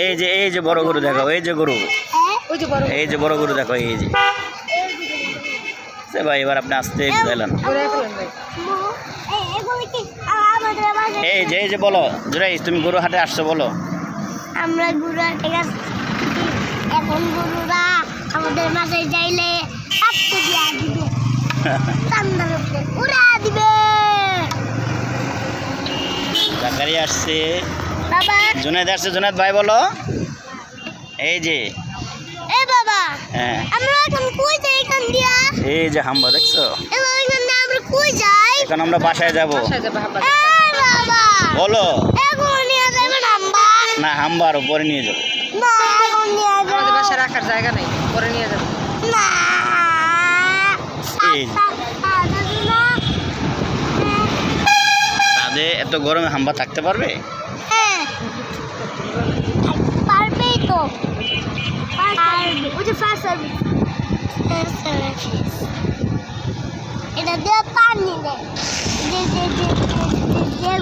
এই যে বড় গরু দেখো, এই যে গরু, এই যে বড় গরু দেখো, এই যে ভাই। এবার আপনি আসতে এলেন, এই যে বলো জুরাইস, তুমি গরু হাটে আসছো, বলো। আমরা গরু হাটে গেছি, এখন গরুরা আমাদের মাঝে যাইলে আটকে দিয়া দিবে, চান্দার উপরে উড়া দিবে। জাকারিয়া আসছে, বাবা জুনাইদ আসছে, জুনাইদ ভাই বলো। এই যে এ বাবা, হ্যাঁ, আমরা এখন কই যাই এখান দিয়া? এই যে হাম্বা দেখছো, এবার এখান দিয়ে আমরা কই যাই? এখন আমরা বাসায় যাব। এ বাবা বলো এখন নিয়ে যাবে নাম্বা? না, হাম্বার উপরে নিয়ে যাবো। না এখন নিয়ে যাবে আমাদের বাসায় রাখার জায়গা নাই, পরে নিয়ে যাবো। না এই তাদের এত গরমে হাম্বা থাকতে পারবে? হ্যাঁ পারবেই তো, পারবে। ওই যে ফায়ার সার্ভিস, এটা দিয়ে পানি দেয়, যে